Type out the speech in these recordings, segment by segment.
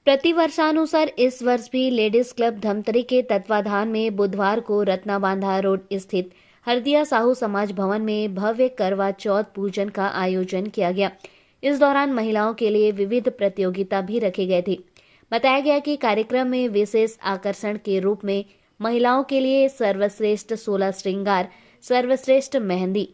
प्रतिवर्षानुसार इस वर्ष भी लेडीज क्लब धमतरी के तत्वाधान में बुधवार को रत्नाबांधा रोड स्थित हरदिया साहू समाज भवन में भव्य करवा चौथ पूजन का आयोजन किया गया। इस दौरान महिलाओं के लिए विविध प्रतियोगिता भी रखी गई थी। बताया गया कि कार्यक्रम में विशेष आकर्षण के रूप में महिलाओं के लिए सर्वश्रेष्ठ 16 श्रृंगार, सर्वश्रेष्ठ मेहंदी,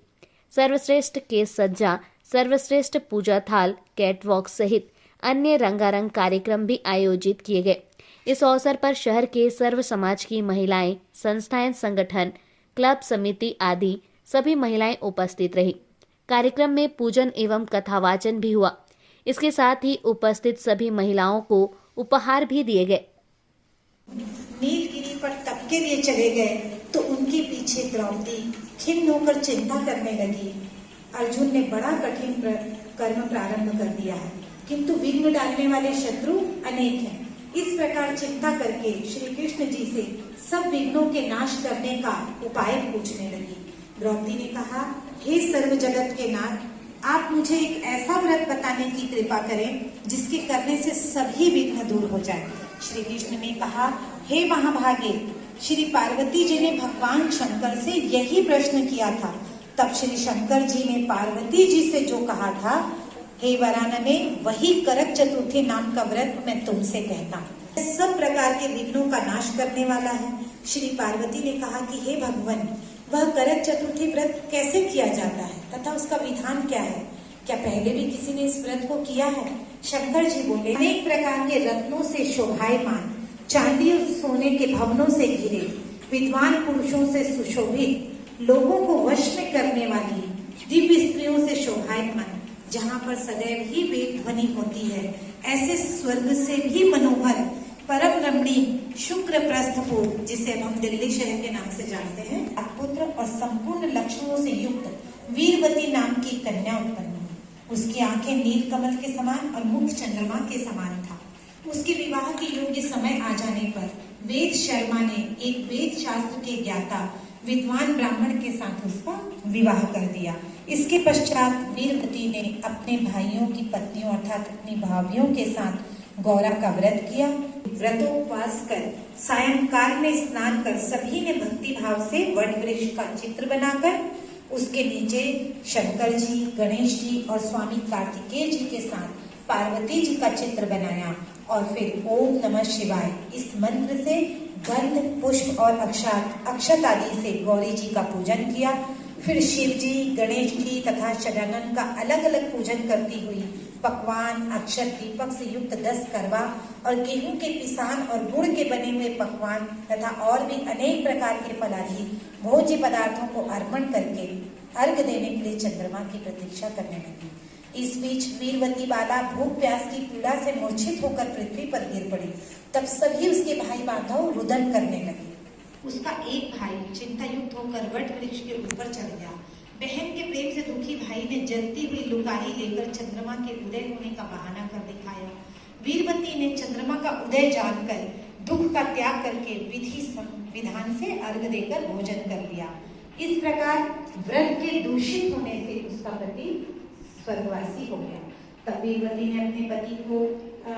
सर्वश्रेष्ठ केस सज्जा, सर्वश्रेष्ठ पूजा थाल, कैटवॉक सहित अन्य रंगारंग कार्यक्रम भी आयोजित किए गए। इस अवसर पर शहर के सर्व समाज की महिलाएं, संस्थाएं, संगठन, क्लब, समिति आदि सभी महिलाएं उपस्थित रही। कार्यक्रम में पूजन एवं कथावाचन भी हुआ। इसके साथ ही उपस्थित सभी महिलाओं को उपहार भी दिए गए। नीलगिरी पर तप के लिए चले गए तो उनके पीछे द्रौपदी खिन्न होकर चिंता करने लगी। अर्जुन ने बड़ा कठिन कर्म प्रारंभ कर दिया है, किंतु विघ्न डालने वाले शत्रु अनेक हैं। इस प्रकार चिंता करके श्री कृष्ण जी से सब विघ्नों के नाश करने का उपाय पूछने लगी। द्रौपदी ने कहा, हे सर्व जगत के नाथ, आप मुझे एक ऐसा व्रत बताने की कृपा करें जिसके करने से सभी विघ्न दूर हो जाए। श्री कृष्ण ने कहा, हे महाभागे, श्री पार्वती जी ने भगवान शंकर से यही प्रश्न किया था। तब श्री शंकर जी ने पार्वती जी से जो कहा था, हे वरानने, वही करक चतुर्थी नाम का व्रत मैं तुमसे कहता हूँ। सब प्रकार के विघ्नों का नाश करने वाला है। श्री पार्वती ने कहा कि हे भगवान, वह करक चतुर्थी व्रत कैसे किया जाता है तथा उसका विधान क्या है? क्या पहले भी किसी ने इस व्रत को किया है? शंकर जी बोले, अनेक प्रकार के रत्नों से शोभायमान, चांदी और सोने के भवनों से घिरे, विद्वान पुरुषों से सुशोभित, लोगों को वश में करने वाली दिव्य स्त्रियों से शोभायमान, जहाँ पर सदैव ही वेद ध्वनि होती है, ऐसे स्वर्ग से भी मनोहर परम रमणीय शुक्र प्रस्थपुर, जिसे हम दिल्ली शहर के नाम से जानते हैं, पुत्र और संपूर्ण लक्षणों से युक्त वीरवती नाम की कन्या उत्पन्न हुई। उसकी आंखें नील कमल के समान और मुख चंद्रमा के समान था। उसके विवाह के योग्य समय आ जाने पर वेद शर्मा ने एक वेद शास्त्र के ज्ञाता विद्वान ब्राह्मण के साथ उसका विवाह कर दिया। इसके पश्चात वीरवती ने अपने भाइयों की पत्नियों अर्थात अपनी भाभियों के साथ गौरा का व्रत किया। व्रतोपवास कर सायंकाल में स्नान कर सभी ने भक्ति भाव से वट वृक्ष का चित्र बनाकर उसके नीचे शंकर जी, गणेश जी और स्वामी कार्तिकेय जी के साथ पार्वती जी का चित्र बनाया और फिर ओम नमः शिवाय इस मंत्र से गंध, पुष्प और अक्षत आदि से गौरी जी का पूजन किया। फिर शिव जी, गणेश जी तथा शगनन का अलग अलग पूजन करती हुई पकवान, अक्षत, दीपक से युक्त 10 करवा और गेहूं के पिसान और गुड़ के बने हुए पकवान तथा और भी अनेक प्रकार के फलादि भोज्य पदार्थों को अर्पण करके अर्घ देने के लिए चंद्रमा की प्रतीक्षा करने लगी। इस बीच वीरवती बाला भूख प्यास की पीड़ा से मूर्छित होकर पृथ्वी पर गिर पड़ी। तब सभी उसके भाई बांधव रुदन करने लगे। उसका एक भाई चिंता युक्त होकर वट वृक्ष के ऊपर चढ़ गया। बहन के प्रेम से दुखी भाई ने जलती हुई लुकारी लेकर चंद्रमा के उदय होने का बहाना कर दिखाया। वीरवती ने चंद्रमा का उदय जानकर दुख का त्याग करके विधि विधान से अर्घ देकर भोजन कर लिया। इस प्रकार व्रत के दूषित होने से उसका पति स्वर्गवासी हो गया। तब वीरवती ने अपने पति को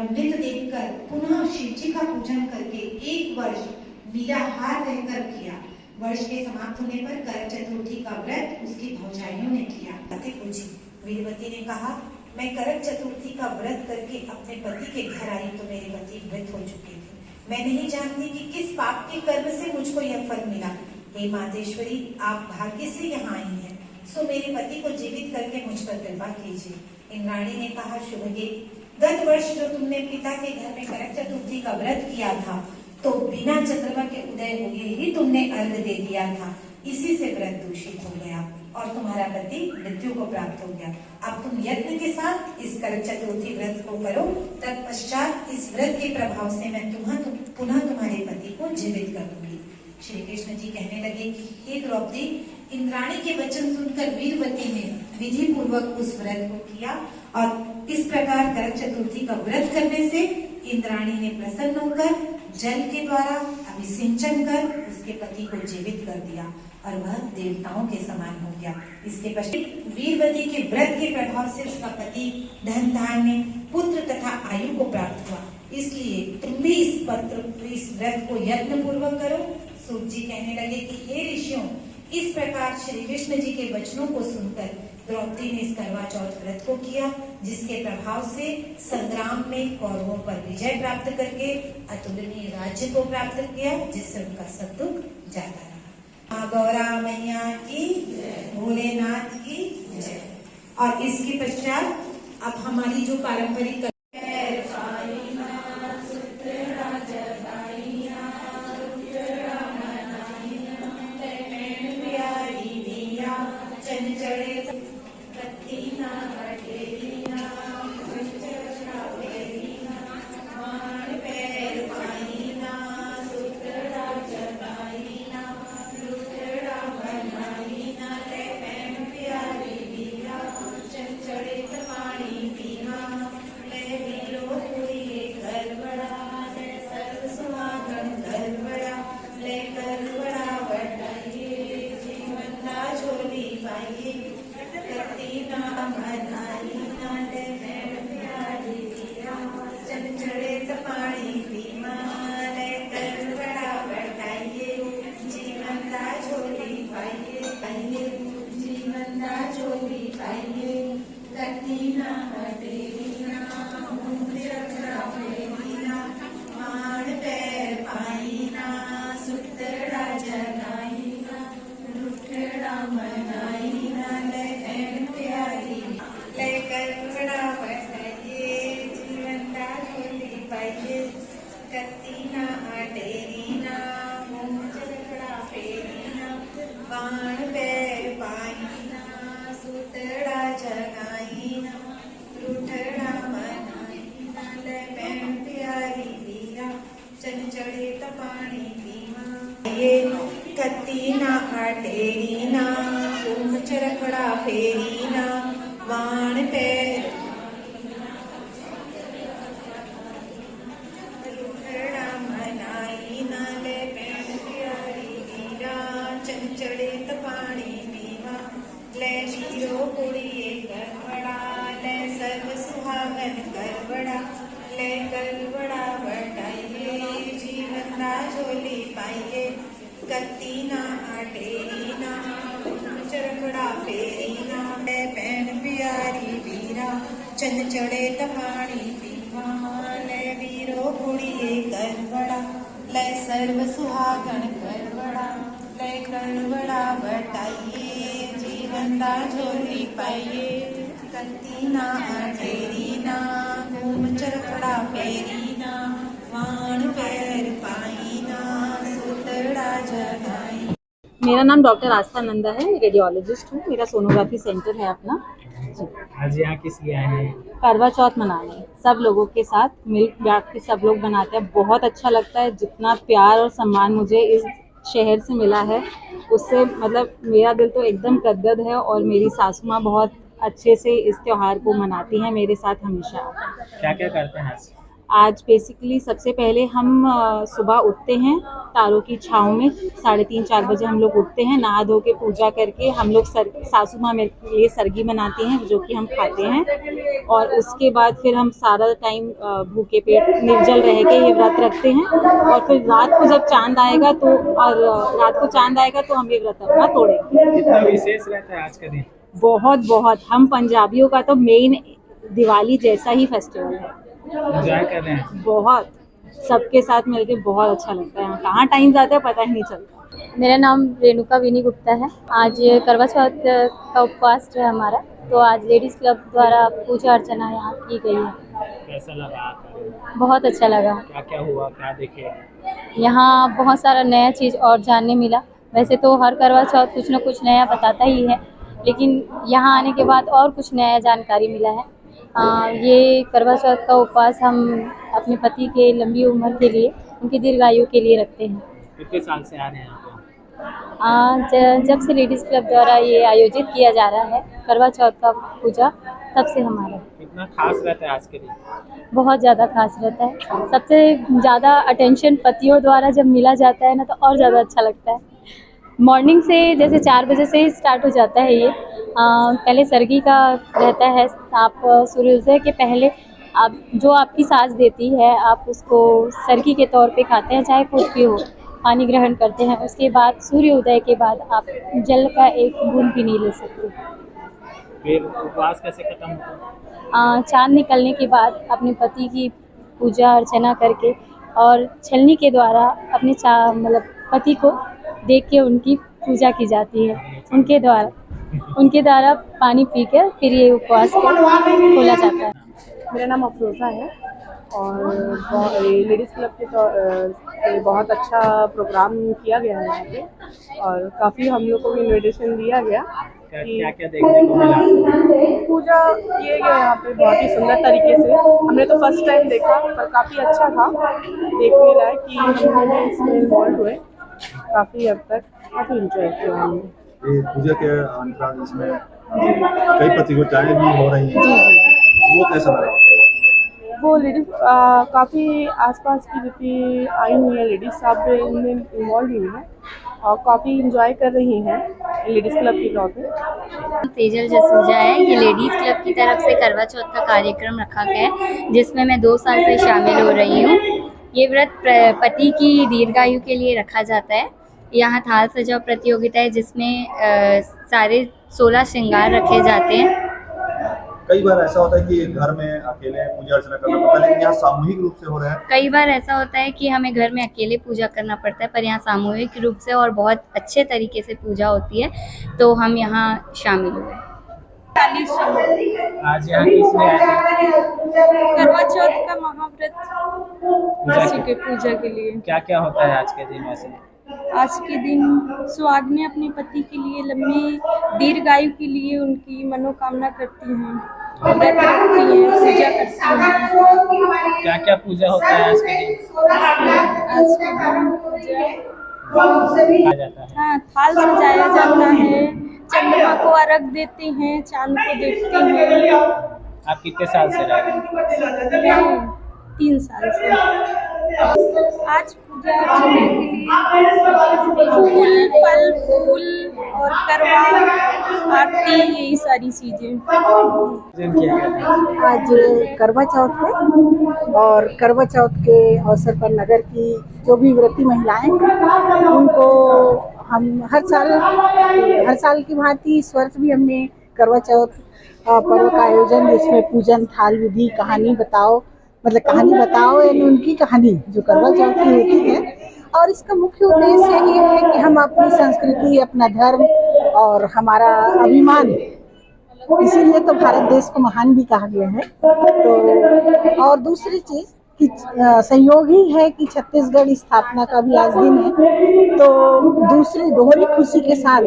मृत देखकर पुनः शिवजी का पूजन करके 1 वर्ष निराहार रहकर किया। वर्ष के समाप्त होने पर करक चतुर्थी का व्रत उसकी भौजाइयों ने किया। पति पूछी, वीरवती ने कहा, मैं करक चतुर्थी का व्रत करके अपने पति के घर आई तो मेरे पति मृत हो चुके थे। मैं नहीं जानती कि किस पाप के कर्म से मुझको यह फल मिला। हे मातेश्वरी, आप भाग्य से यहाँ आई हैं, सो मेरे पति को जीवित करके मुझ पर कृपा कीजिए। इंद्राणी ने कहा, शुभगे, गत वर्ष जो तुमने पिता के घर में करक चतुर्थी का व्रत किया था तो बिना चंद्रमा के उदय हुए ही तुमने अर्घ दे दिया था। इसी से व्रत दूषित हो गया और तुम्हारा पति मृत्यु को प्राप्त हो गया। अब तुम यत्न के साथ इस करक चतुर्थी व्रत को करो, तत्पश्चात इस व्रत के प्रभाव से मैं पुनः तुम्हारे पति को जीवित कर दूंगी। श्री कृष्ण जी कहने लगे, हे द्रौपदी, इंद्राणी के वचन सुनकर वीरवती ने विधि पूर्वक उस व्रत को किया और इस प्रकार करक चतुर्थी का व्रत करने से इंद्राणी ने प्रसन्न होकर जल के द्वारा अभिसिंचन कर उसके पति को जीवित कर दिया और वह देवताओं के समान हो गया। इसके पश्चात वीरवती के व्रत के प्रभाव से उसका पति धन धान्य, पुत्र तथा आयु को प्राप्त हुआ। इसलिए तुम भी इस व्रत को यत्न पूर्वक करो। सूत जी कहने लगे कि हे ऋषियों, इस प्रकार श्री कृष्ण जी के वचनों को सुनकर द्रौपदी ने इस करवा चौथ व्रत को किया, जिसके प्रभाव से संग्राम में कौरवों पर विजय प्राप्त करके अतुलनीय राज्य को प्राप्त किया, जिससे उनका सब दुख जाता रहा। गौरा मैया की, भोलेनाथ की जय। और इसके पश्चात अब हमारी जो पारंपरिक कत्तीना अटेरीना ऊंच रखड़ा फेरीना वाण पैर लुठड़ा मनाईना ले पैण प्यारी वीरा चंचड़े पानी पीवा ले वीरो कुड़िए गरबड़ा ले सर्व सुहागन गरबड़ा ले गरबड़ा बटाइए जीवन झोली पाइए कत्तीना अटेरीना चरखड़ा फेरीना ले पैण प्यारी वीरा चंद चढ़े तपाणी पीवा ले वीरो कुड़िए गरबड़ा ले सर्व सुहागन गरबड़ा ले गरबड़ा बटाइए जीवन झोली पाइए कत्तीना अटेरीना घूम चरखड़ा फेरीना वाण पैर पाईना सुतड़ा जगाई। मेरा नाम डॉक्टर आस्था नंदा है, रेडियोलॉजिस्ट हूँ। मेरा सोनोग्राफी सेंटर है अपना। आज यहाँ किस लिए आए हैं? करवा चौथ मनाने सब लोगों के साथ मिल बैठ के सब लोग बनाते हैं। बहुत अच्छा लगता है। जितना प्यार और सम्मान मुझे इस शहर से मिला है, उससे मतलब मेरा दिल तो एकदम गदगद है। और मेरी सासू माँ बहुत अच्छे से इस त्योहार को मनाती हैं मेरे साथ हमेशा। क्या क्या करते हैं आज बेसिकली सबसे पहले हम सुबह उठते हैं तारों की छाँव में 3:30-4 बजे हम लोग उठते हैं। नहा धो के पूजा करके हम लोग सासू माँ मेरे लिए सरगी बनाती हैं, जो कि हम खाते हैं। और उसके बाद फिर हम सारा टाइम भूखे पेट निर्जल रह के ये व्रत रखते हैं। और फिर रात को जब चांद आएगा तो हम ये व्रत अपना तोड़ेंगे। कितना विशेष रहता है आज का दिन? बहुत हम पंजाबियों का तो मेन दिवाली जैसा ही फेस्टिवल है। एंजॉय कर रहे हैं? बहुत, सबके साथ मिलके बहुत अच्छा लगता है। कहाँ टाइम जाता है पता ही नहीं चलता। मेरा नाम रेणुका विनी गुप्ता है। आज करवा चौथ का उपवास है हमारा, तो आज लेडीज क्लब द्वारा पूजा अर्चना यहाँ की गई है। कैसा लगा? बहुत अच्छा लगा। क्या क्या हुआ, क्या देखे? यहाँ बहुत सारा नया चीज़ और जानने मिला। वैसे तो हर करवा चौथ कुछ न कुछ नया बताता ही है, लेकिन यहाँ आने के बाद और कुछ नया जानकारी मिला है। ये करवा चौथ का उपवास हम अपने पति के लंबी उम्र के लिए, उनकी दीर्घायु के लिए रखते हैं। कितने साल से आ रहे हैं यहाँ पे? जब से लेडीज़ क्लब द्वारा ये आयोजित किया जा रहा है करवा चौथ का पूजा, तब से हमारा। कितना खास रहता है आज के दिन? बहुत ज़्यादा खास रहता है। सबसे ज़्यादा अटेंशन पतियों द्वारा जब मिला जाता है ना, तो और ज़्यादा अच्छा लगता है। मॉर्निंग से जैसे 4 बजे से ही स्टार्ट हो जाता है ये। पहले सरगी का रहता है। आप सूर्योदय के पहले आप जो आपकी सांस देती है आप उसको सरगी के तौर पे खाते हैं, चाहे कुछ भी हो, पानी ग्रहण करते हैं। उसके बाद सूर्य उदय के बाद आप जल का एक बूंद भी नहीं ले सकते। फिर उपवास कैसे खत्म होता है? चांद निकलने के बाद अपने पति की पूजा अर्चना करके और छलनी के द्वारा अपने मतलब पति को देख के उनकी पूजा की जाती है। उनके द्वारा पानी पीकर फिर ये उपवास को खोला जाता है। मेरा नाम अफरोज़ा है और लेडीज़ क्लब के से बहुत अच्छा प्रोग्राम किया गया है यहाँ पे और काफ़ी हम लोग को भी इन्विटेशन दिया गया। क्या क्या देखने को मिला? पूजा किए गए यहाँ पे बहुत ही सुंदर तरीके से। हमने तो फर्स्ट टाइम देखा पर काफ़ी अच्छा था, देखने लायक कि हम भी इसमें इन्वॉल्व हुए। काफ़ी हद तक काफ़ी इंजॉय किया हमने। ये पूजा के अंतराल इसमें कई प्रतियोगिताएं भी हो रही हैं, वो कैसा लगा आपको? वो लेडीज काफ़ी आसपास की जितनी आई हुई हैं लेडीज सब इनमें इन्वॉल्व हुई हैं और काफ़ी इंजॉय कर रही हैं लेडीज़ क्लब के तौर पे। तेजल जसूजा है। ये लेडीज़ क्लब की तरफ से करवा चौथ का कार्यक्रम रखा गया है जिसमें मैं 2 साल से शामिल हो रही हूँ। ये व्रत पति की दीर्घायु के लिए रखा जाता है। यहाँ थाल सजाओ प्रतियोगिता है जिसमें सारे 16 श्रृंगार रखे जाते हैं। कई बार ऐसा होता है कि घर में अकेले पूजा अर्चना करना पड़ता है, लेकिन यहाँ सामूहिक रूप से हो रहा है। कई बार ऐसा होता है कि हमें घर में अकेले पूजा करना पड़ता है, पर यहाँ सामूहिक रूप से और बहुत अच्छे तरीके से पूजा होती है, तो हम यहाँ शामिल हुए। आज यहाँ किस लिए आए थे? करवा चौथ का महाव्रत पूजा के लिए। क्या क्या होता है आज के दिन वैसे? आज के दिन सुहागिनें अपने पति के लिए लंबी दीर्घायु के लिए उनकी मनोकामना करती हैं, व्रत रखती हैं, पूजा करती हैं। क्या क्या पूजा होता है आज के दिन? आज के दिन पूजा आ जाता है। हाँ, थाल सजाया जाता है, चंद्रमा को अर्घ देते हैं, चांद को देखते हैं। आप कितने साल से रह रहे हैं? मैं 3 साल से। आज पूजा अर्चना के लिए फूल और करवा आरती यही सारी चीजें किया गया था। आज करवा चौथ है और करवा चौथ के अवसर पर नगर की जो भी व्रती महिलाएं हैं उनको हम हर साल की भांति इस वर्ष भी हमने करवा चौथ पर्व का आयोजन जिसमें पूजन, थाल विधि, कहानी बताओ यानी उनकी कहानी जो करवा चौथ की होती है। और इसका मुख्य उद्देश्य ये है कि हम अपनी संस्कृति, अपना धर्म और हमारा अभिमान, इसीलिए तो भारत देश को महान भी कहा गया है। तो और दूसरी चीज कि संयोग ही है कि छत्तीसगढ़ स्थापना का भी आज दिन है, तो दूसरी दोहरी खुशी के साथ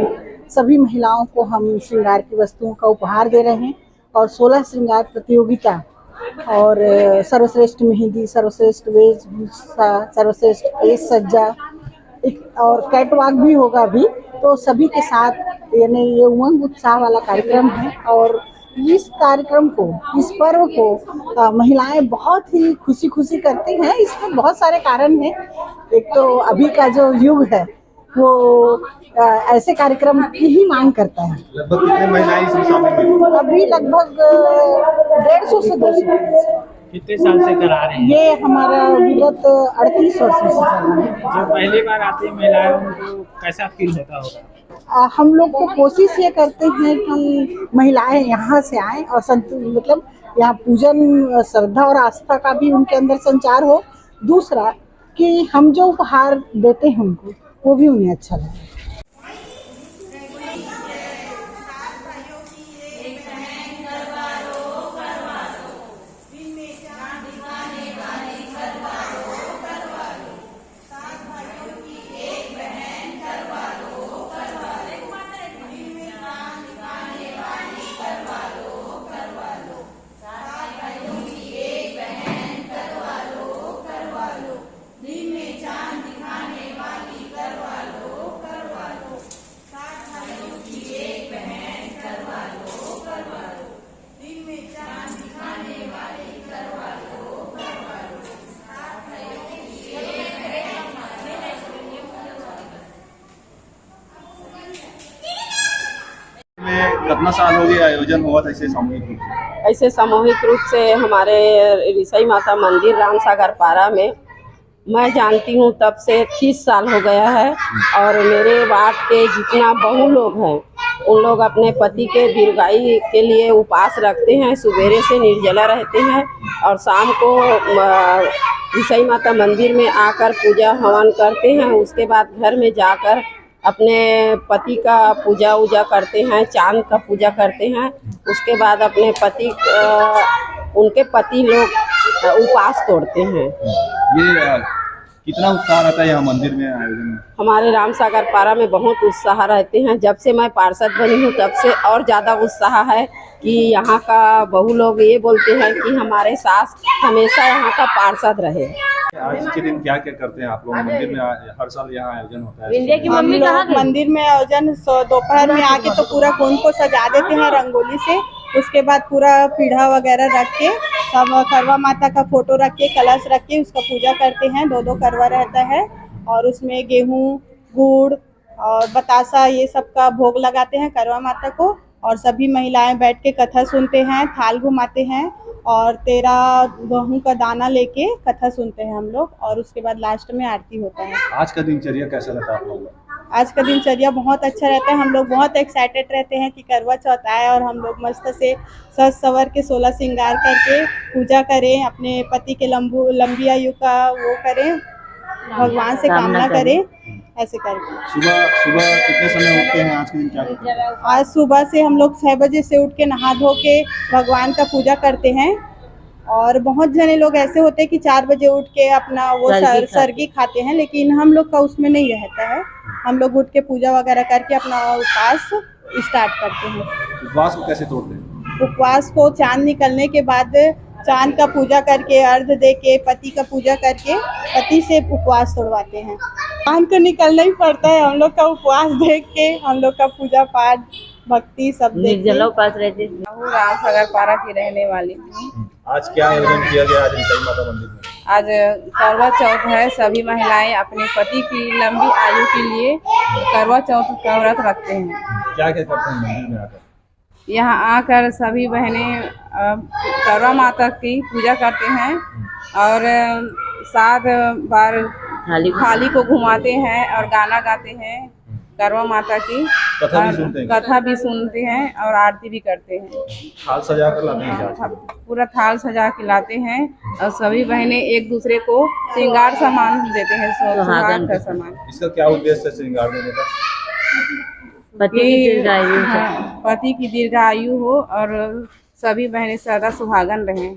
सभी महिलाओं को हम श्रृंगार की वस्तुओं का उपहार दे रहे हैं और 16 श्रृंगार प्रतियोगिता और सर्वश्रेष्ठ मेहंदी, सर्वश्रेष्ठ वेशभूषा, सर्वश्रेष्ठ केश सज्जा और कैटवॉक भी होगा अभी, तो सभी के साथ यानी ये उमंग उत्साह वाला कार्यक्रम है। और इस कार्यक्रम को, इस पर्व को महिलाएं बहुत ही खुशी करती हैं। इसमें बहुत सारे कारण हैं। एक तो अभी का जो युग है वो ऐसे कार्यक्रम की ही मांग करता है। लगभग कितने महिलाएं इसमें शामिल हुई? अभी लगभग 150 से 200। कितने साल से करा रहे हैं? ये हमारा विगत 38 वर्षों से चल रहा है। जो पहली बार आती है महिलाएं उनको कैसा फील होता होगा? हम लोग को कोशिश ये करते हैं कि महिलाएं यहाँ से आएं और मतलब यहाँ पूजन, श्रद्धा और आस्था का भी उनके अंदर संचार हो। दूसरा कि हम जो उपहार देते हैं उनको, वो भी उन्हें अच्छा लगे। कितना साल हो गया आयोजन हुआ था इसे सामूहिक रूप से? ऐसे सामूहिक रूप से हमारे रिसई माता मंदिर रामसागर पारा में मैं जानती हूँ तब से 30 साल हो गया है। और मेरे वार्ड के जितना बहु लोग हैं उन लोग अपने पति के दीर्घायु के लिए उपवास रखते हैं, सुबेरे से निर्जला रहते हैं और शाम को रिसई माता मंदिर में आकर पूजा हवन करते हैं। उसके बाद घर में जाकर अपने पति का पूजा वूजा करते हैं, चांद का पूजा करते हैं। उसके बाद अपने उनके पति लोग उपवास तोड़ते हैं। ये कितना उत्साह रहता है यहाँ मंदिर में आयोजन में? हमारे रामसागर पारा में बहुत उत्साह रहते हैं। जब से मैं पार्षद बनी हूँ तब से और ज़्यादा उत्साह है कि यहाँ का बहु लोग ये बोलते हैं कि हमारे सास हमेशा यहाँ का पार्षद रहे। आज के दिन क्या क्या करते हैं आप लोग मंदिर में? हर साल यहाँ आयोजन होता है। इंडिया की मम्मी कहाँ गई? मंदिर में आयोजन दोपहर में आके तो पूरा कुंड को सजा देते हैं रंगोली से। उसके बाद पूरा पीढ़ा वगैरह रख के सब करवा माता का फोटो रख के कलश रख के उसका पूजा करते हैं। 2 करवा रहता है और उसमें गेहूँ, गुड़ और बतासा ये सब का भोग लगाते हैं करवा माता को। और सभी महिलाएं बैठ के कथा सुनते हैं, थाल घुमाते हैं और 13 गेहूं का दाना लेके कथा सुनते हैं हम लोग। और उसके बाद लास्ट में आरती होता है। आज का दिनचर्या कैसा रहता है आप लोगों का? आज का दिनचर्या बहुत अच्छा रहता है। हम लोग बहुत एक्साइटेड रहते हैं कि करवा चौथ आए और हम लोग मस्त से सज सवर के 16 श्रृंगार करके पूजा करें, अपने पति के लंबी आयु का वो करें, भगवान से कामना करें, ऐसे करके। सुबह कितने समय उठते हैं? आज के दिन क्या करते हैं? आज सुबह से हम लोग 6 बजे से उठ के नहा धो के भगवान का पूजा करते हैं। और बहुत जने लोग ऐसे होते हैं कि 4 बजे उठ के अपना वो सरगी खाते हैं, लेकिन हम लोग का उसमें नहीं रहता है। हम लोग उठ के पूजा वगैरह करके अपना उपवास स्टार्ट करते हैं। उपवास को कैसे तोड़ते हैं? उपवास को चांद निकलने के बाद चांद का पूजा करके, अर्घ दे के, पति का पूजा करके पति से उपवास तोड़वाते हैं। चांद को निकलना ही पड़ता है। हम लोग का उपवास देख के हम लोग का पूजा पाठ भक्ति सब निर्जला उपवास रहते। रामसागर पारा की रहने वाली हूँ। आज क्या आयोजन किया गया आज रिसई माता मंदिर में? आज करवा चौथ है। सभी महिलाएं अपने पति की लंबी आयु के लिए करवा चौथ का व्रत रखते हैं। क्या क्या करते हैं मंदिर में आकर? यहाँ आकर सभी बहनें करवा माता की पूजा करते हैं और 7 बार थाली को घुमाते हैं और गाना गाते हैं करवा माता की। कथा भी सुनते हैं और आरती भी करते हैं। थाल सजा कर लाते हैं? पूरा थाल सजा के लाते हैं और सभी बहनें एक दूसरे को श्रृंगार सामान देते हैं, सुहागन का सामान। इसका क्या उद्देश्य है श्रृंगार देने का? पति की दीर्घायु हो और सभी बहनें सदा सुहागन रहें।